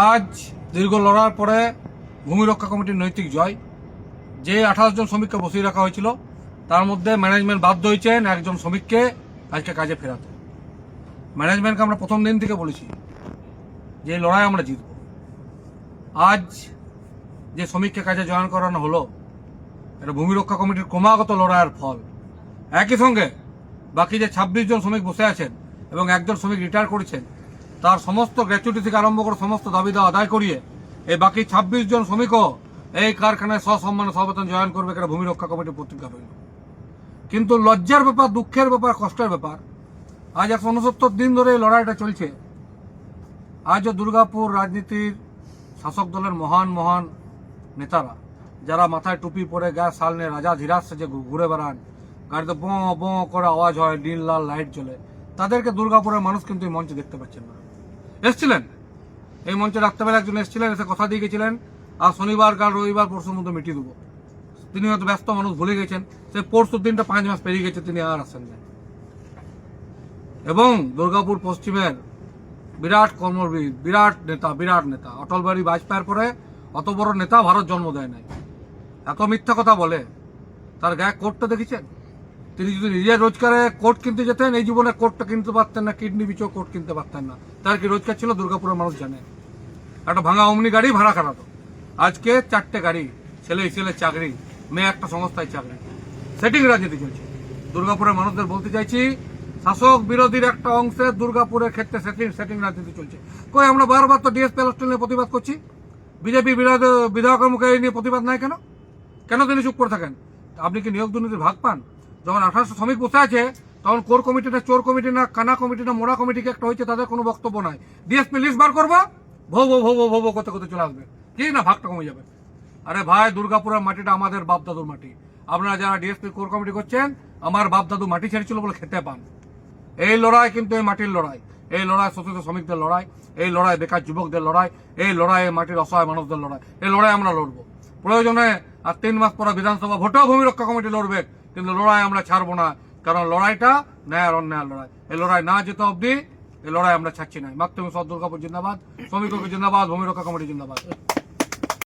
আজ দীর্ঘ লড়ার পরে ভূমি রক্ষা কমিটির নৈতিক জয়। যে 28 জন শ্রমিককে বসিয়ে রাখা হয়েছিল তার মধ্যে ম্যানেজমেন্ট বাধ্য হয়েছেন একজন শ্রমিককে আজকে কাজে ফেরাতে। ম্যানেজমেন্টকে আমরা প্রথম দিন থেকে বলেছি যে এই লড়াই আমরা জিতব। আজ যে শ্রমিককে কাজে জয়েন করানো হলো এটা ভূমি রক্ষা কমিটির ক্রমাগত লড়াইয়ের ফল। একই সঙ্গে বাকি যে 26 জন শ্রমিক বসে আছেন এবং একজন শ্রমিক রিটায়ার করেছেন তার সমস্ত গ্র্যাচুইটি থেকে আরম্ভ করে সমস্ত দাবি দেওয়া আদায় করিয়ে এই বাকি 26 জন শ্রমিকও এই কারখানায় সসম্মানে সবেতন জয়েন করবে এটা ভূমি রক্ষা কমিটির প্রতিজ্ঞা রইল। কিন্তু লজ্জার ব্যাপার, দুঃখের ব্যাপার, কষ্টের ব্যাপার, আজ 169 দিন ধরে এই লড়াইটা চলছে। আজও দুর্গাপুর রাজনীতির শাসক দলের মহান মহান নেতারা যারা মাথায় টুপি পরে গায়ে শাল নিয়ে রাজা ধীরাজ সেজে ঘুরে বেড়ান, গাড়িতে বঁ বঁ করে আওয়াজ হয়, নীল লাল লাইট জ্বলে, তাদেরকে দুর্গাপুরের মানুষ কিন্তু এই মঞ্চে দেখতে পাচ্ছেন না। এসছিলেন এই মঞ্চে রাত্রেবেলা একজন এসছিলেন, এসে কথা দিয়ে গেছিলেন আর শনিবার কাল রবিবার পরশুর মধ্যে মিটিয়ে দেবো। তিনি হয়তো ব্যস্ত মানুষ ভুলে গেছেন, সে পরশুর দিনটা 5 মাস পেরিয়ে গেছে, তিনি আর আসেন না। এবং দুর্গাপুর পশ্চিমের বিরাট কর্মবীর, বিরাট নেতা অটল বিহারী বাজপেয়ীর পরে অত বড় নেতা ভারত জন্ম দেয় নাই। এত মিথ্যা কথা বলে, তার গায়ে কোটটা দেখেছেন? তিনি যদি নিজের রোজগারে কোট কিনতে যেতেন এই জীবনে কোটটা কিনতে পারতেন না, কিডনি বিচও কোট কিনতে পারতেন না। তার কি রোজগার ছিল দুর্গাপুরের মানুষ জানে। একটা ভাঙা অমনি গাড়ি ভাড়া খাটাতো, আজকে 4টে গাড়ি, ছেলে চাকরি, মেয়ে একটা সংস্থায় চাকরি। সেটিং রাজনীতি চলছে। দুর্গাপুরের মানুষদের বলতে চাইছি, শাসক বিরোধীর একটা অংশে দুর্গাপুরের ক্ষেত্রে সেটিং রাজনীতি চলছে। কই আমরা বারবার তো ডিএসপি হোস্টেল নিয়ে প্রতিবাদ করছি, বিজেপি বিধায়কের মুখে এই নিয়ে প্রতিবাদ নাই কেন? কেন তিনি চুপ করে থাকেন? আপনি কি নিয়োগ দুর্নীতির ভাগ পান? যখন 1800 শ্রমিক বসে আছে তখন কোর কমিটিটা চোর কমিটি না, কানা কমিটি না, মোড়া কমিটি একটা হয়েছে, তাদের কোনো বক্তব্য নাই। ডিএসপি লিস্ট বার করবো, ভো করতে চলে আসবে, কি না ভাগটা কমে যাবে। আরে ভাই, দুর্গাপুরের মাটিটা আমাদের বাপ দাদুর মাটি। আপনারা যারা ডিএসপি কোর কমিটি করছেন, আমার বাপ দাদু মাটি ছেড়েছিল বলে খেতে পান। এই লড়াই কিন্তু এই মাটির লড়াই, এই লড়াই শোষিত শ্রমিকদের লড়াই, এই লড়াই বেকার যুবকদের লড়াই, এই লড়াই এই মাটির অসহায় মানুষদের লড়াই। এই লড়াই আমরা লড়বো। প্রয়োজনে আর 3 মাস পরে বিধানসভা ভোটেও ভূমি রক্ষা কমিটি লড়বে, কিন্তু লড়াই আমরা ছাড়বো না। কারণ লড়াইটা ন্যায় আর অন্যায়ের লড়াই। এই লড়াই না যেতে অবধি এই লড়াই আমরা ছাড়ছি না। মাধ্যমিক দুর্গাপুর জিন্দাবাদ, শ্রমিক জিন্দাবাদ, ভূমি রক্ষা কমিটি জিন্দাবাদ।